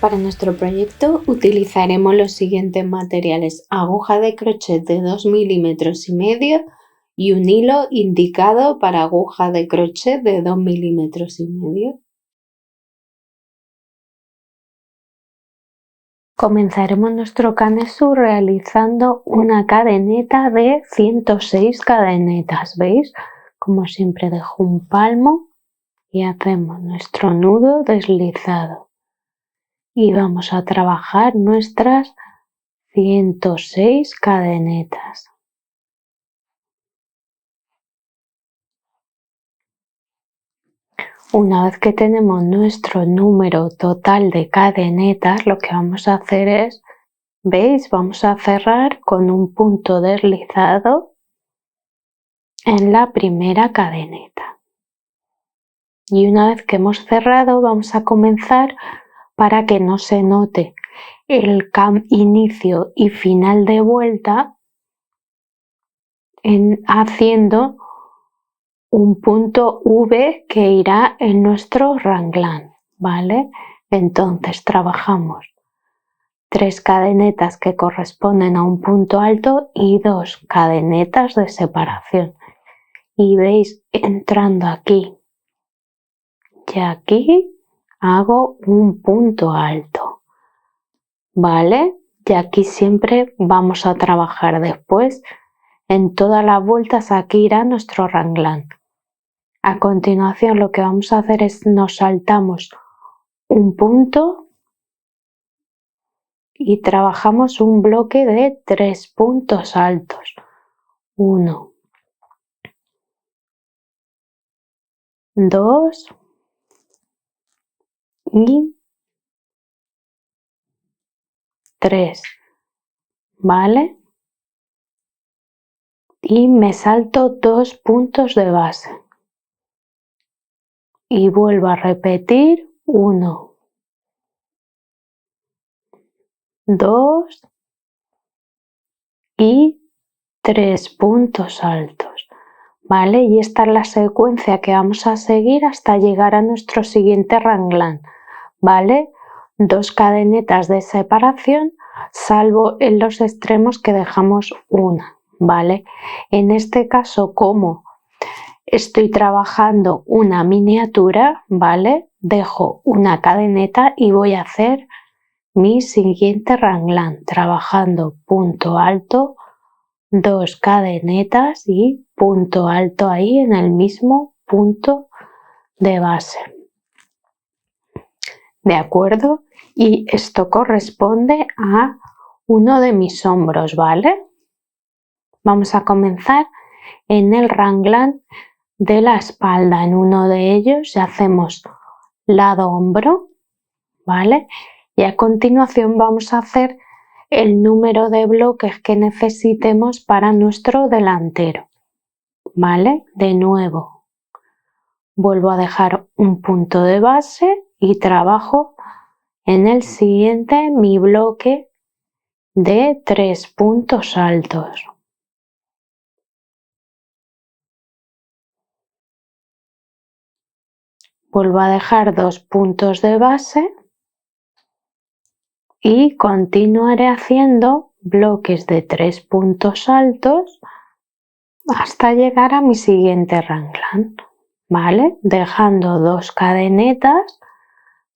Para nuestro proyecto utilizaremos los siguientes materiales: aguja de crochet de 2,5 milímetros y un hilo indicado para aguja de crochet de 2,5 milímetros. Comenzaremos nuestro canesú realizando una cadeneta de 106 cadenetas, ¿veis? Como siempre dejo un palmo y hacemos nuestro nudo deslizado y vamos a trabajar nuestras 106 cadenetas. Una vez que tenemos nuestro número total de cadenetas, lo que vamos a hacer es, ¿veis? Vamos a cerrar con un punto deslizado en la primera cadeneta. Y una vez que hemos cerrado, vamos a comenzar, para que no se note el inicio y final de vuelta, haciendo un punto V que irá en nuestro raglan, ¿vale? Entonces trabajamos 3 cadenetas que corresponden a un punto alto y 2 cadenetas de separación. Y veis, entrando aquí y aquí hago un punto alto, ¿vale? Y aquí siempre vamos a trabajar después en todas las vueltas. Aquí irá nuestro raglan. A continuación lo que vamos a hacer es nos saltamos un punto y trabajamos un bloque de 3 puntos altos. 1, 2 y 3, ¿vale? Y me salto 2 puntos de base y vuelvo a repetir 1, 2 y 3 puntos altos, ¿vale? Y esta es la secuencia que vamos a seguir hasta llegar a nuestro siguiente raglan, ¿vale? 2 cadenetas de separación, salvo en los extremos que dejamos una, ¿vale? En este caso, como estoy trabajando una miniatura, ¿vale? Dejo una cadeneta y voy a hacer mi siguiente raglan trabajando punto alto, 2 cadenetas y punto alto ahí en el mismo punto de base. ¿De acuerdo? Y esto corresponde a uno de mis hombros, ¿vale? Vamos a comenzar en el raglan de la espalda. En uno de ellos hacemos lado hombro, ¿vale? Y a continuación vamos a hacer el número de bloques que necesitemos para nuestro delantero, ¿vale? De nuevo vuelvo a dejar un punto de base y trabajo en el siguiente mi bloque de 3 puntos altos. Vuelvo a dejar 2 puntos de base y continuaré haciendo bloques de 3 puntos altos hasta llegar a mi siguiente raglan, ¿vale? Dejando 2 cadenetas,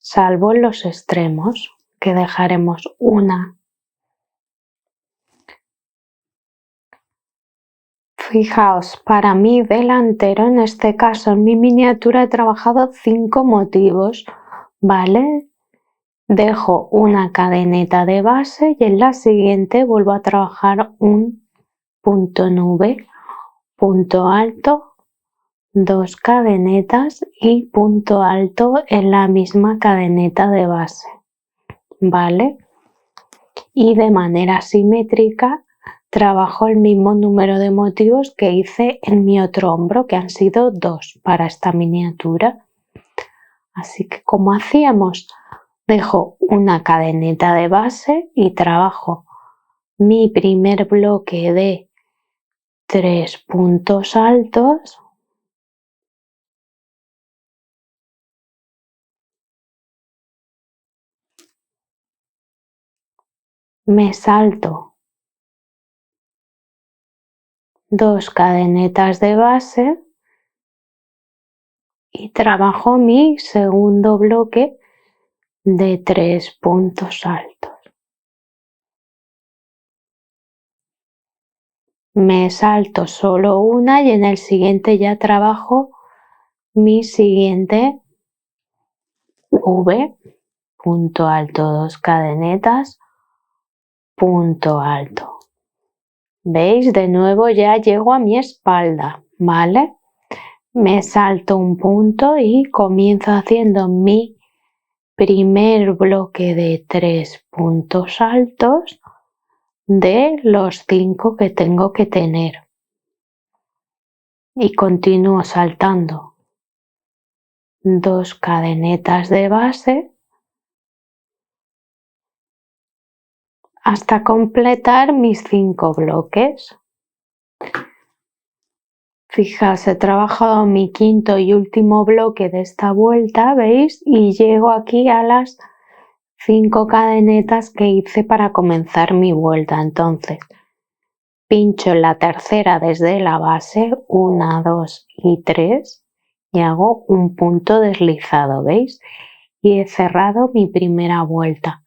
salvo en los extremos, que dejaremos una. Fijaos, para mi delantero, en este caso en mi miniatura he trabajado 5 motivos, ¿vale? Dejo una cadeneta de base y en la siguiente vuelvo a trabajar un punto nube, punto alto, 2 cadenetas y punto alto en la misma cadeneta de base, ¿vale? Y de manera simétrica trabajo el mismo número de motivos que hice en mi otro hombro, que han sido 2 para esta miniatura. Así que, como hacíamos, dejo una cadeneta de base y trabajo mi primer bloque de 3 puntos altos, me salto 2 cadenetas de base y trabajo mi segundo bloque de 3 puntos altos. Me salto solo una y en el siguiente ya trabajo mi siguiente V, punto alto, 2 cadenetas, punto alto. ¿Veis? De nuevo ya llego a mi espalda, ¿vale? Me salto un punto y comienzo haciendo mi primer bloque de 3 puntos altos de los 5 que tengo que tener. Y continúo saltando 2 cadenetas de base hasta completar mis 5 bloques. Fijaos, he trabajado mi quinto y último bloque de esta vuelta, ¿veis? Y llego aquí a las 5 cadenetas que hice para comenzar mi vuelta. Entonces, pincho en la tercera desde la base, 1, 2 y 3, y hago un punto deslizado, ¿veis? Y he cerrado mi primera vuelta.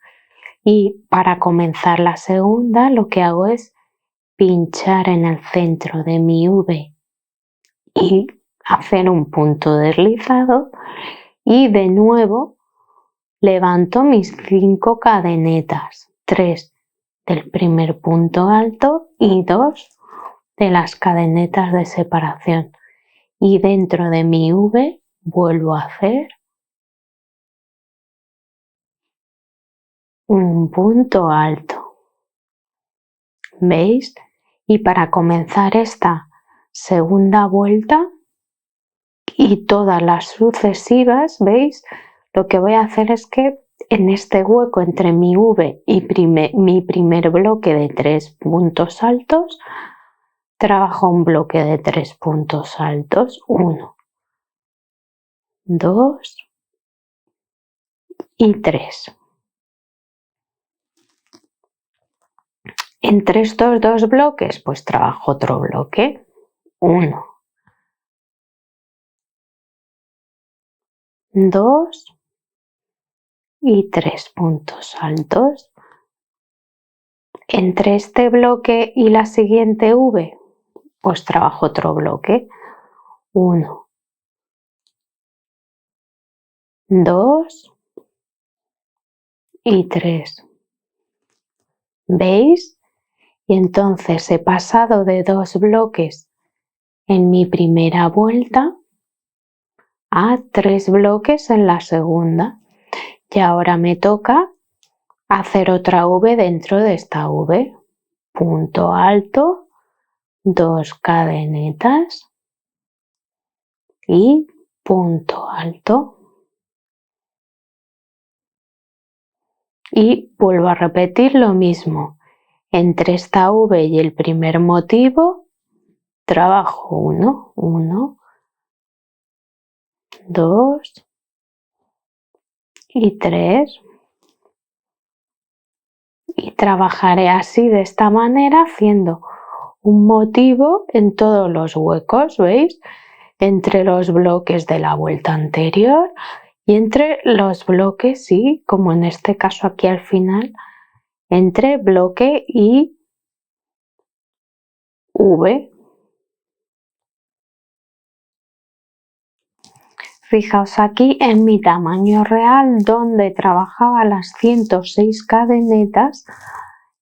Y para comenzar la segunda, lo que hago es pinchar en el centro de mi V y hacer un punto deslizado y de nuevo levanto mis 5 cadenetas, 3 del primer punto alto y 2 de las cadenetas de separación, y dentro de mi V vuelvo a hacer un punto alto. ¿Veis? Y para comenzar esta segunda vuelta y todas las sucesivas, ¿veis? Lo que voy a hacer es que en este hueco entre mi V y mi primer bloque de 3 puntos altos, trabajo un bloque de 3 puntos altos, 1, 2 y 3. Entre estos dos bloques, pues trabajo otro bloque, 1, 2 y 3 puntos altos. Entre este bloque y la siguiente V, pues trabajo otro bloque, 1, 2 y 3. ¿Veis? Y entonces he pasado de 2 bloques en mi primera vuelta a 3 bloques en la segunda. Y ahora me toca hacer otra V dentro de esta V. Punto alto, 2 cadenetas y punto alto. Y vuelvo a repetir lo mismo. Entre esta V y el primer motivo trabajo 1, 1, 2 y 3. Y trabajaré así, de esta manera, haciendo un motivo en todos los huecos, ¿veis? Entre los bloques de la vuelta anterior y entre los bloques, sí, como en este caso aquí al final, entre bloque y V. Fijaos aquí en mi tamaño real, donde trabajaba las 106 cadenetas,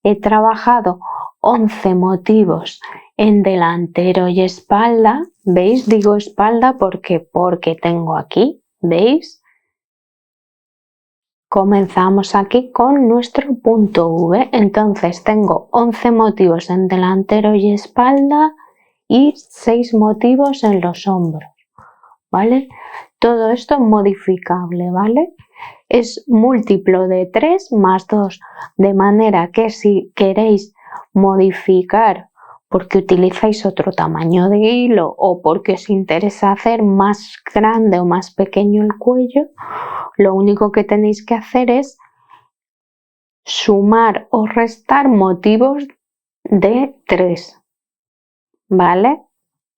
he trabajado 11 motivos en delantero y espalda. ¿Veis? Digo espalda porque tengo aquí, ¿veis? Comenzamos aquí con nuestro punto V, entonces tengo 11 motivos en delantero y espalda y 6 motivos en los hombros, ¿vale? Todo esto modificable, ¿vale? Es múltiplo de 3 más 2, de manera que si queréis modificar porque utilizáis otro tamaño de hilo o porque os interesa hacer más grande o más pequeño el cuello, lo único que tenéis que hacer es sumar o restar motivos de 3, ¿vale?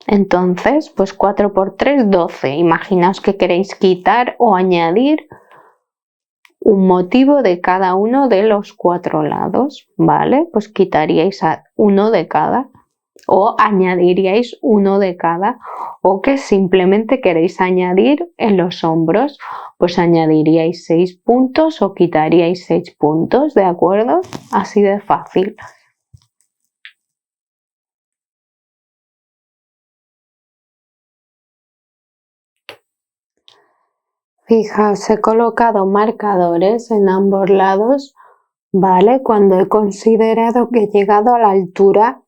Entonces, pues 4 por 3, 12. Imaginaos que queréis quitar o añadir un motivo de cada uno de los 4 lados, ¿vale? Pues quitaríais uno de cada o añadiríais uno de cada, o que simplemente queréis añadir en los hombros, pues añadiríais 6 puntos o quitaríais 6 puntos, ¿de acuerdo? Así de fácil. Fijaos, he colocado marcadores en ambos lados, ¿vale? Cuando he considerado que he llegado a la altura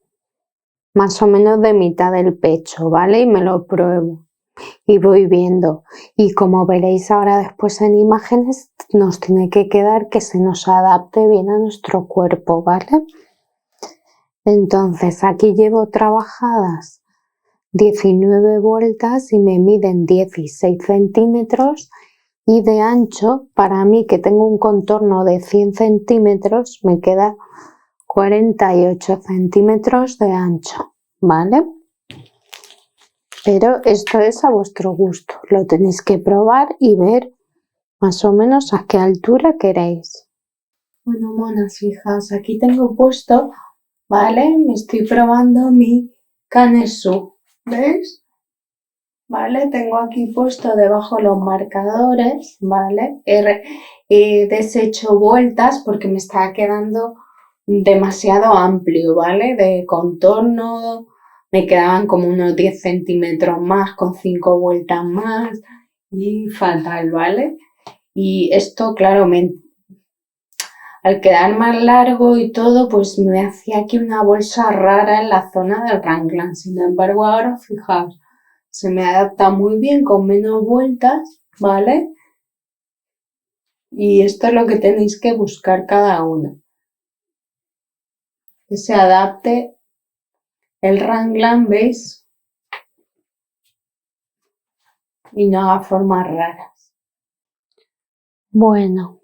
más o menos de mitad del pecho, ¿vale? Y me lo pruebo y voy viendo. Y como veréis ahora después en imágenes, nos tiene que quedar que se nos adapte bien a nuestro cuerpo, ¿vale? Entonces aquí llevo trabajadas 19 vueltas y me miden 16 centímetros. Y de ancho, para mí que tengo un contorno de 100 centímetros, me queda 48 centímetros de ancho, ¿vale? Pero esto es a vuestro gusto, lo tenéis que probar y ver más o menos a qué altura queréis. Bueno, monas, fijaos, aquí tengo puesto, ¿vale? Me estoy probando mi Canesú, ¿veis? ¿Vale? Tengo aquí puesto debajo los marcadores, ¿vale? He deshecho vueltas porque me estaba quedando demasiado amplio, ¿vale? De contorno, me quedaban como unos 10 centímetros más con 5 vueltas más y fatal, ¿vale? Y esto, claro, al quedar más largo y todo, pues me hacía aquí una bolsa rara en la zona del ranglan. Sin embargo, ahora, fijaos, se me adapta muy bien con menos vueltas, ¿vale? Y esto es lo que tenéis que buscar cada uno. Que se adapte el ranglan, ¿veis? Y no haga formas raras. Bueno.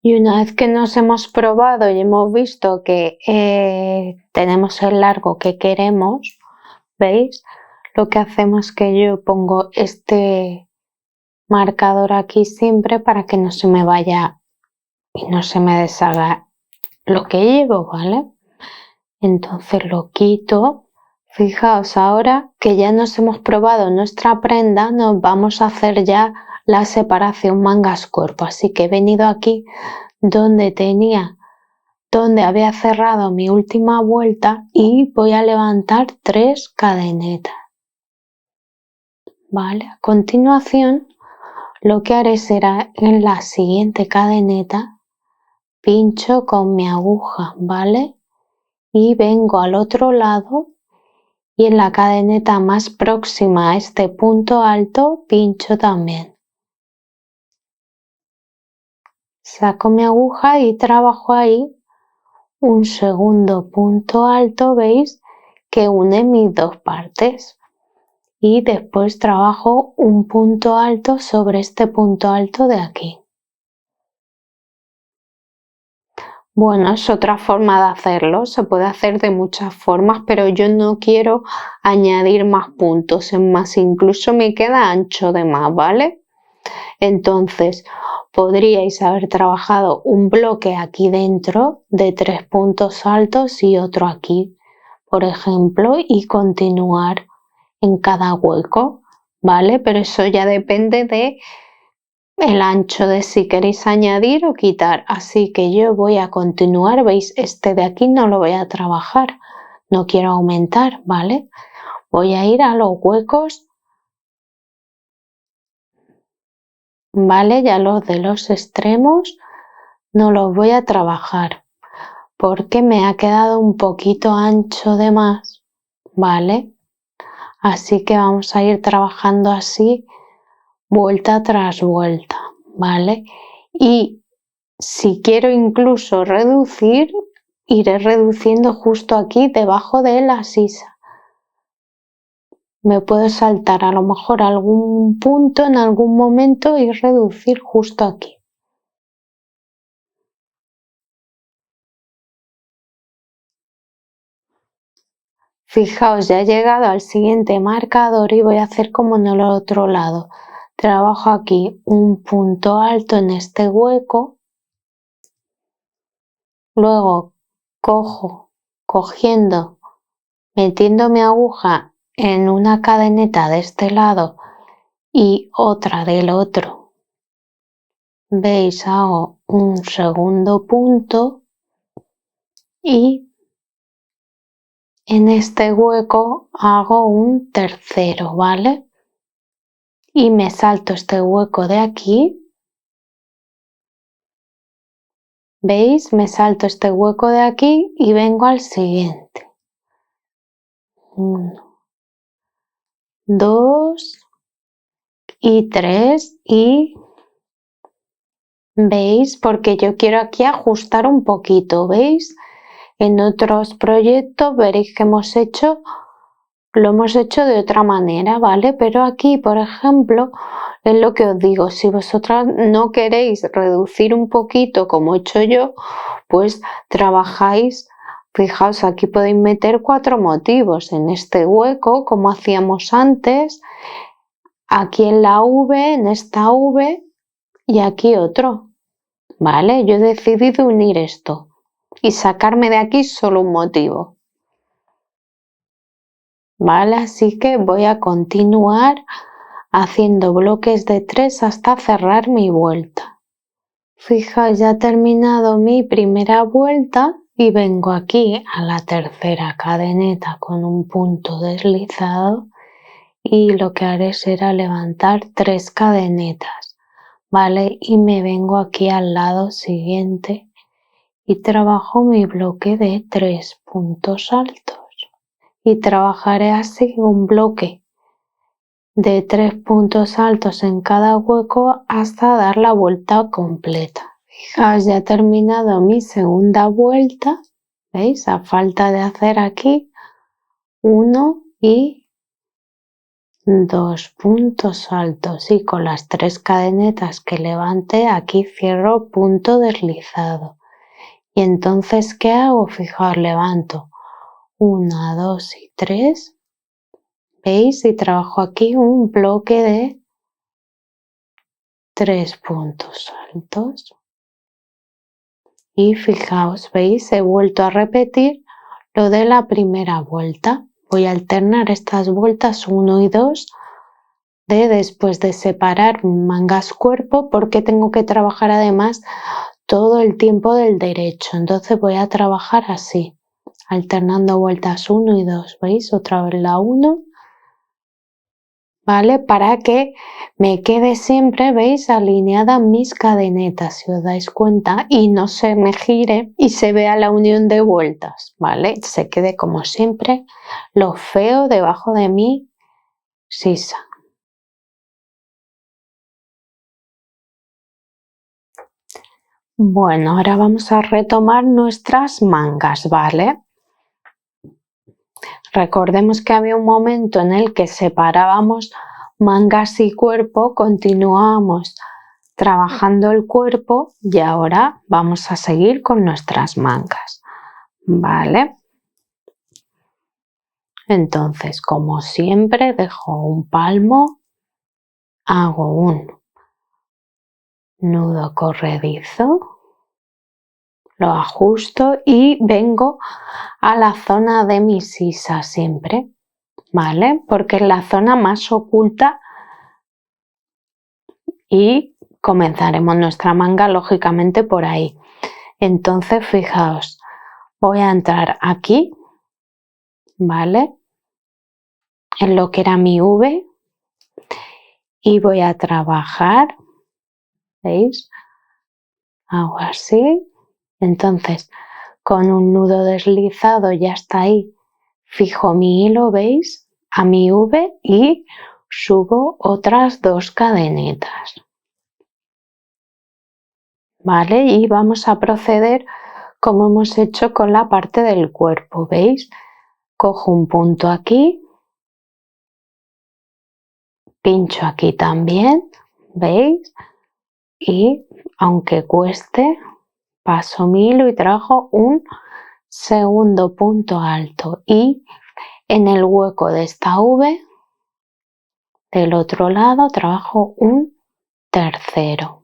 Y una vez que nos hemos probado y hemos visto que tenemos el largo que queremos, ¿veis? Lo que hacemos es que yo pongo este marcador aquí siempre para que no se me vaya y no se me deshaga lo que llevo, ¿vale? Entonces lo quito. Fijaos, ahora que ya nos hemos probado nuestra prenda, nos vamos a hacer ya la separación mangas-cuerpo. Así que he venido aquí donde había cerrado mi última vuelta y voy a levantar 3 cadenetas. Vale, a continuación lo que haré será en la siguiente cadeneta pincho con mi aguja, ¿vale? Y vengo al otro lado y en la cadeneta más próxima a este punto alto pincho también. Saco mi aguja y trabajo ahí un segundo punto alto, ¿veis? Que une mis dos partes. Y después trabajo un punto alto sobre este punto alto de aquí. Bueno, es otra forma de hacerlo, se puede hacer de muchas formas, pero yo no quiero añadir más puntos, es más, incluso me queda ancho de más, ¿vale? Entonces, podríais haber trabajado un bloque aquí dentro de 3 puntos altos y otro aquí, por ejemplo, y continuar en cada hueco, ¿vale? Pero eso ya depende de el ancho de si queréis añadir o quitar, así que yo voy a continuar, veis, este de aquí no lo voy a trabajar, no quiero aumentar, ¿vale? Voy a ir a los huecos, ¿vale? Ya los de los extremos no los voy a trabajar porque me ha quedado un poquito ancho de más, ¿vale? Así que vamos a ir trabajando así vuelta tras vuelta, ¿vale? Y si quiero incluso reducir, iré reduciendo justo aquí debajo de la sisa, Me puedo saltar a lo mejor algún punto en algún momento y reducir justo aquí. Fijaos, ya he llegado al siguiente marcador y voy a hacer como en el otro lado. Trabajo aquí un punto alto en este hueco, luego cogiendo, metiendo mi aguja en una cadeneta de este lado y otra del otro. ¿Veis? Hago un segundo punto y en este hueco hago un tercero, ¿vale? Y me salto este hueco de aquí. ¿Veis? Me salto este hueco de aquí y vengo al siguiente. 1, 2 y 3 y ¿veis? Porque yo quiero aquí ajustar un poquito, ¿veis? En otros proyectos veréis que lo hemos hecho de otra manera, ¿vale? Pero aquí, por ejemplo, es lo que os digo, si vosotras no queréis reducir un poquito como he hecho yo, pues trabajáis, fijaos, aquí podéis meter 4 motivos en este hueco, como hacíamos antes, aquí en la V, en esta V y aquí otro, ¿vale? Yo he decidido unir esto y sacarme de aquí solo un motivo. ¿Vale? Así que voy a continuar haciendo bloques de 3 hasta cerrar mi vuelta. Fijaos, ya he terminado mi primera vuelta y vengo aquí a la tercera cadeneta con un punto deslizado y lo que haré será levantar 3 cadenetas, ¿vale? Y me vengo aquí al lado siguiente y trabajo mi bloque de 3 puntos altos. Y trabajaré así un bloque de 3 puntos altos en cada hueco hasta dar la vuelta completa. Fijaos, ya he terminado mi segunda vuelta, ¿veis? A falta de hacer aquí 1 y 2 puntos altos y con las 3 cadenetas que levanté aquí cierro punto deslizado. Y entonces, ¿qué hago? Fijaos, levanto 1, 2 y 3. ¿Veis? Y trabajo aquí un bloque de 3 puntos altos. Y fijaos, ¿veis? He vuelto a repetir lo de la primera vuelta. Voy a alternar estas vueltas 1 y 2 después de separar mangas cuerpo porque tengo que trabajar además todo el tiempo del derecho. Entonces voy a trabajar así, alternando vueltas 1 y 2. ¿Veis? Otra vez la 1. ¿Vale? Para que me quede siempre, ¿veis? Alineadas mis cadenetas, si os dais cuenta, y no se me gire y se vea la unión de vueltas, ¿vale? Se quede como siempre lo feo debajo de mi sisa. Bueno, ahora vamos a retomar nuestras mangas, ¿vale? Recordemos que había un momento en el que separábamos mangas y cuerpo, continuábamos trabajando el cuerpo y ahora vamos a seguir con nuestras mangas, ¿vale? Entonces, como siempre, dejo un palmo, hago un nudo corredizo, lo ajusto y vengo a la zona de mi sisa siempre, ¿vale? Porque es la zona más oculta y comenzaremos nuestra manga lógicamente por ahí. Entonces, fijaos, voy a entrar aquí, ¿vale? En lo que era mi V y voy a trabajar, ¿veis? Hago así, entonces con un nudo deslizado ya está ahí, fijo mi hilo, ¿veis? A mi V y subo otras 2 cadenetas, ¿vale? Y vamos a proceder como hemos hecho con la parte del cuerpo, ¿veis? Cojo un punto aquí, pincho aquí también, ¿veis? Y aunque cueste, paso mi hilo y trabajo un segundo punto alto y en el hueco de esta V del otro lado trabajo un tercero,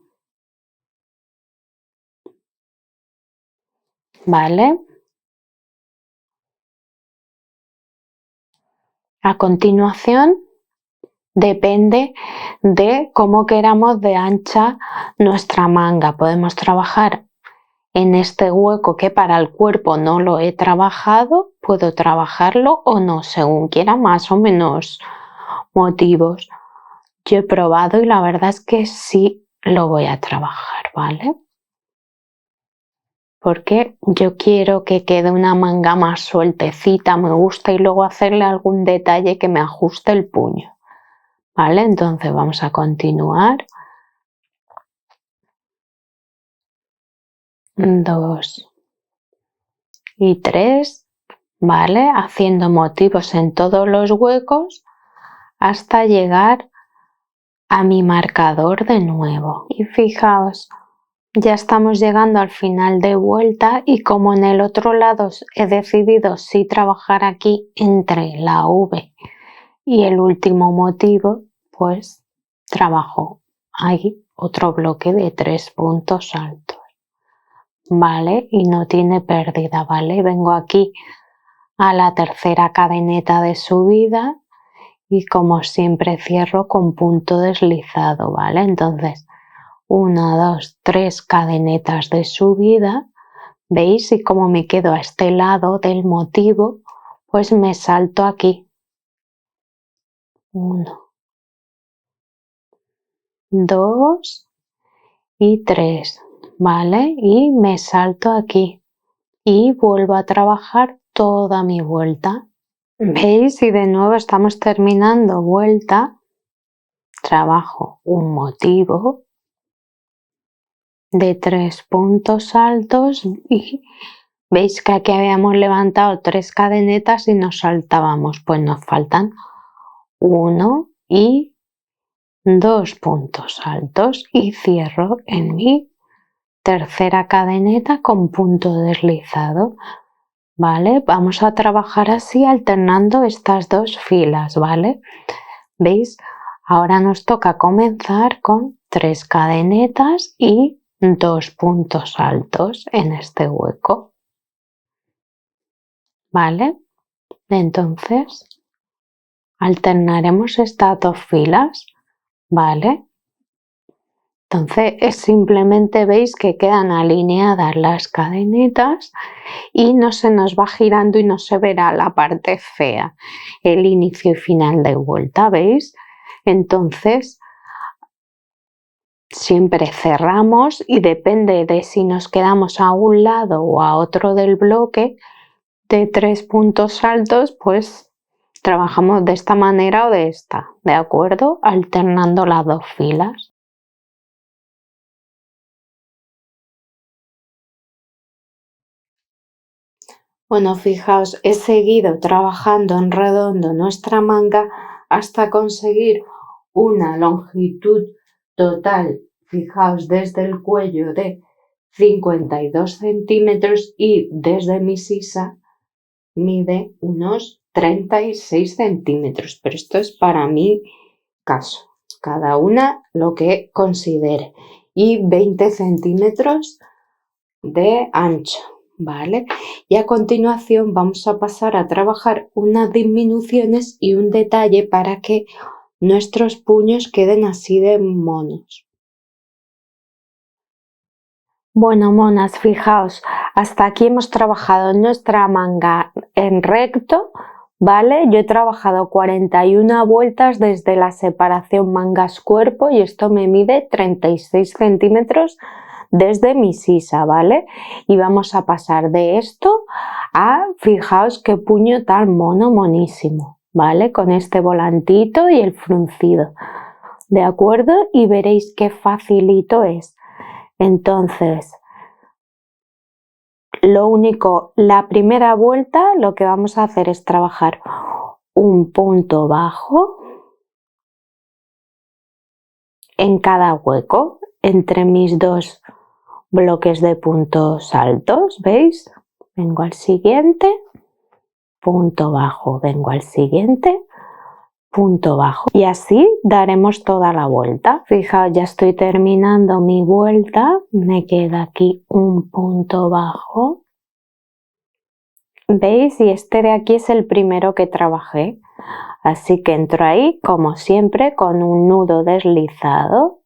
¿vale? A continuación, depende de cómo queramos de ancha nuestra manga. Podemos trabajar en este hueco que para el cuerpo no lo he trabajado, puedo trabajarlo o no, según quiera, más o menos motivos. Yo he probado y la verdad es que sí lo voy a trabajar, ¿vale? Porque yo quiero que quede una manga más sueltecita, me gusta, y luego hacerle algún detalle que me ajuste el puño, ¿vale? Entonces vamos a continuar. 2 y 3, ¿vale? Haciendo motivos en todos los huecos hasta llegar a mi marcador de nuevo. Y fijaos, ya estamos llegando al final de vuelta y como en el otro lado he decidido sí trabajar aquí entre la V y el último motivo, pues trabajo ahí otro bloque de 3 puntos altos, ¿vale? Y no tiene pérdida, ¿vale? Vengo aquí a la tercera cadeneta de subida y como siempre cierro con punto deslizado, ¿vale? Entonces 1, 2, 3 cadenetas de subida, ¿veis? Y como me quedo a este lado del motivo, pues me salto aquí. 1, 2 y 3, ¿vale? Y me salto aquí y vuelvo a trabajar toda mi vuelta. ¿Veis? Y de nuevo estamos terminando vuelta, trabajo un motivo de 3 puntos altos y veis que aquí habíamos levantado 3 cadenetas y nos saltábamos, pues nos faltan 1 y 2 puntos altos y cierro en mi tercera cadeneta con punto deslizado, ¿vale? Vamos a trabajar así alternando estas dos filas, ¿vale? ¿Veis? Ahora nos toca comenzar con 3 cadenetas y 2 puntos altos en este hueco, ¿vale? Entonces alternaremos estas dos filas, ¿vale? Entonces simplemente veis que quedan alineadas las cadenetas y no se nos va girando y no se verá la parte fea, el inicio y final de vuelta, ¿veis? Entonces siempre cerramos y depende de si nos quedamos a un lado o a otro del bloque de 3 puntos altos, pues trabajamos de esta manera o de esta, ¿de acuerdo? Alternando las dos filas. Bueno, fijaos, he seguido trabajando en redondo nuestra manga hasta conseguir una longitud total, fijaos, desde el cuello de 52 centímetros y desde mi sisa mide unos 36 centímetros, pero esto es para mi caso, cada una lo que considere, y 20 centímetros de ancho, ¿vale? Y a continuación vamos a pasar a trabajar unas disminuciones y un detalle para que nuestros puños queden así de monos. Bueno, monas, fijaos, hasta aquí hemos trabajado nuestra manga en recto, ¿vale? Yo he trabajado 41 vueltas desde la separación mangas-cuerpo y esto me mide 36 centímetros desde mi sisa, ¿vale? Y vamos a pasar de esto a, fijaos qué puño tan mono, monísimo, ¿vale? Con este volantito y el fruncido, ¿de acuerdo? Y veréis qué facilito es. Entonces, lo único, la primera vuelta lo que vamos a hacer es trabajar un punto bajo, en cada hueco entre mis dos bloques de puntos altos, ¿veis? Vengo al siguiente, punto bajo, vengo al siguiente, punto bajo, y así daremos toda la vuelta. Fijaos, ya estoy terminando mi vuelta, me queda aquí un punto bajo, ¿veis? Y este de aquí es el primero que trabajé, así que entro ahí como siempre con un nudo deslizado,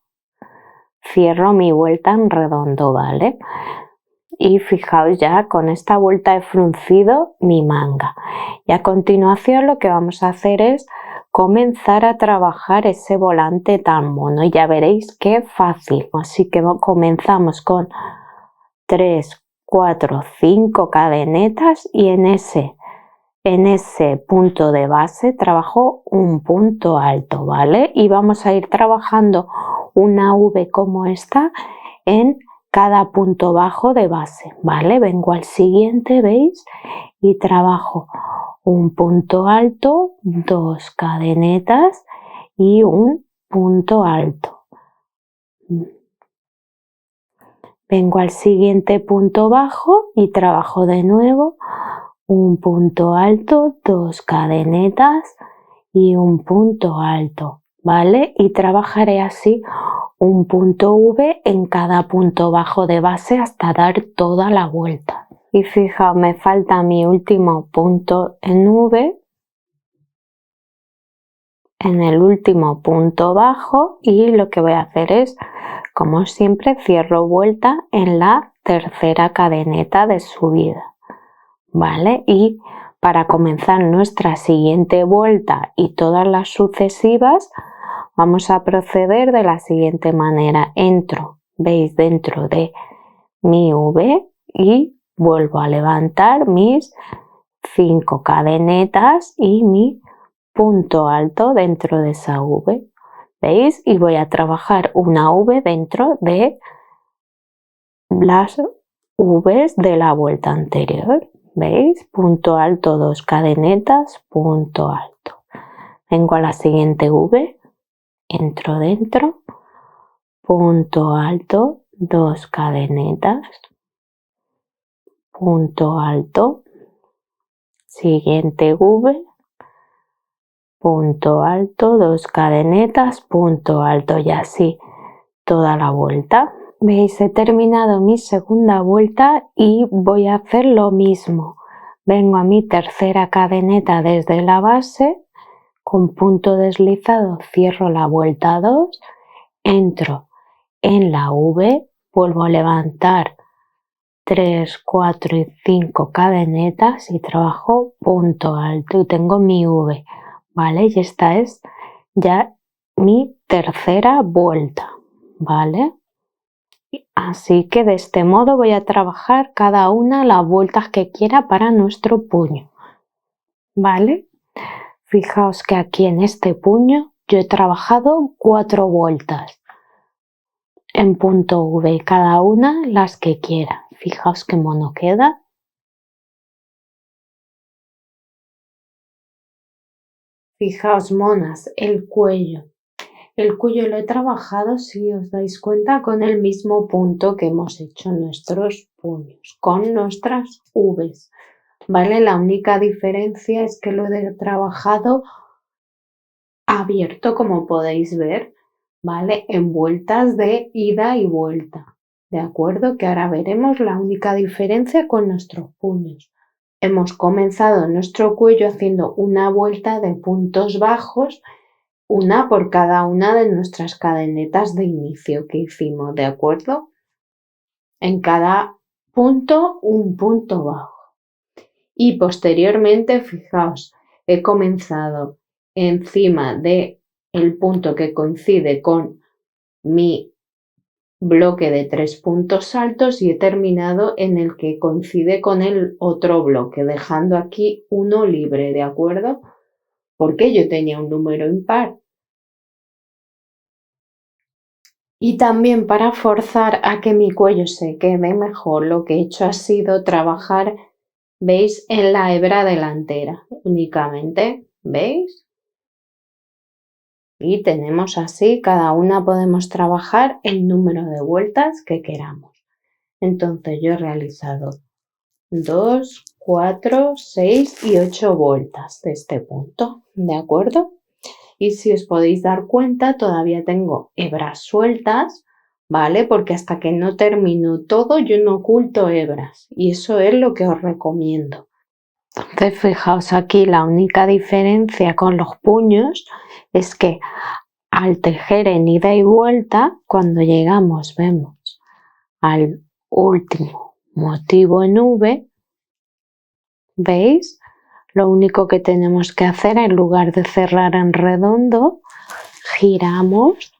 cierro mi vuelta en redondo, ¿vale? Y fijaos, ya con esta vuelta he fruncido mi manga, y a continuación lo que vamos a hacer es comenzar a trabajar ese volante tan mono, y ya veréis qué fácil. Así que comenzamos con 3, 4, 5 cadenetas, y en ese punto de base trabajo un punto alto, ¿vale? Y vamos a ir trabajando una V como esta en cada punto bajo de base, ¿vale? Vengo al siguiente, ¿veis? Y trabajo un punto alto, 2 cadenetas y un punto alto. Vengo al siguiente punto bajo y trabajo de nuevo un punto alto, 2 cadenetas y un punto alto, ¿vale? Y trabajaré así un punto V en cada punto bajo de base hasta dar toda la vuelta. Y fijaos, me falta mi último punto en V, en el último punto bajo, y lo que voy a hacer es, como siempre, cierro vuelta en la tercera cadeneta de subida, ¿vale? Y para comenzar nuestra siguiente vuelta y todas las sucesivas, vamos a proceder de la siguiente manera. Entro, veis, dentro de mi V y vuelvo a levantar mis 5 cadenetas y mi punto alto dentro de esa V, ¿veis? Y voy a trabajar una V dentro de las V's de la vuelta anterior, ¿veis? Punto alto, 2 cadenetas, punto alto. Vengo a la siguiente V, entro dentro, punto alto, 2 cadenetas, punto alto, siguiente V, punto alto, 2 cadenetas, punto alto, y así toda la vuelta. ¿Veis? He terminado mi segunda vuelta y voy a hacer lo mismo. Vengo a mi tercera cadeneta desde la base, con punto deslizado cierro la vuelta 2, entro en la V, vuelvo a levantar 3, 4 y 5 cadenetas y trabajo punto alto y tengo mi V, ¿vale? Y esta es ya mi tercera vuelta, ¿vale? Así que de este modo voy a trabajar cada una las vueltas que quiera para nuestro puño, ¿vale? Fijaos que aquí en este puño yo he trabajado 4 vueltas en punto V, cada una las que quiera. Fijaos qué mono queda. Fijaos, monas, el cuello. El cuello lo he trabajado, si os dais cuenta, con el mismo punto que hemos hecho nuestros puños, con nuestras V's, ¿vale? La única diferencia es que lo he trabajado abierto, como podéis ver, ¿vale? En vueltas de ida y vuelta, ¿de acuerdo? Que ahora veremos la única diferencia con nuestros puños. Hemos comenzado nuestro cuello haciendo una vuelta de puntos bajos, una por cada una de nuestras cadenetas de inicio que hicimos, ¿de acuerdo? En cada punto un punto bajo. Y posteriormente, fijaos, he comenzado encima de el punto que coincide con mi bloque de 3 puntos altos y he terminado en el que coincide con el otro bloque, dejando aquí uno libre, ¿de acuerdo? Porque yo tenía un número impar. Y también para forzar a que mi cuello se quede mejor, lo que he hecho ha sido trabajar, ¿veis? En la hebra delantera únicamente, ¿veis? Y tenemos así, cada una podemos trabajar el número de vueltas que queramos. Entonces yo he realizado 2, 4, 6 y 8 vueltas de este punto, ¿de acuerdo? Y si os podéis dar cuenta, todavía tengo hebras sueltas, ¿vale? Porque hasta que no termino todo, yo no oculto hebras. Y eso es lo que os recomiendo. Entonces, fijaos aquí, la única diferencia con los puños es que al tejer en ida y vuelta, cuando llegamos, vemos al último motivo en V, ¿veis? Lo único que tenemos que hacer, en lugar de cerrar en redondo, giramos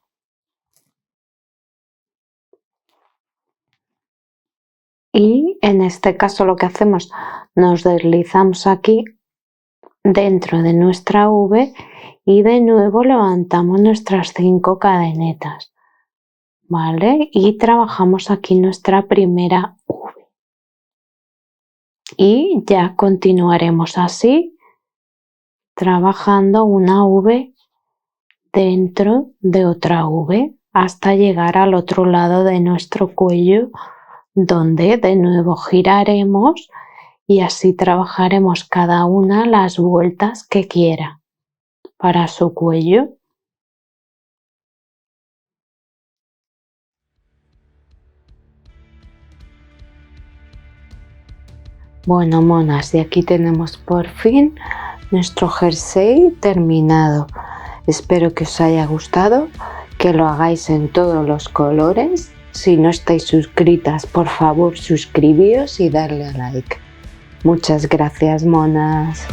y en este caso lo que hacemos, nos deslizamos aquí dentro de nuestra V y de nuevo levantamos nuestras 5 cadenetas, ¿vale? Y trabajamos aquí nuestra primera V. Y ya continuaremos así, trabajando una V dentro de otra V hasta llegar al otro lado de nuestro cuello, donde de nuevo giraremos y así trabajaremos cada una las vueltas que quiera para su cuello. Bueno, monas, y aquí tenemos por fin nuestro jersey terminado. Espero que os haya gustado, que lo hagáis en todos los colores. Si no estáis suscritas, por favor suscribíos y darle a like. Muchas gracias, monas.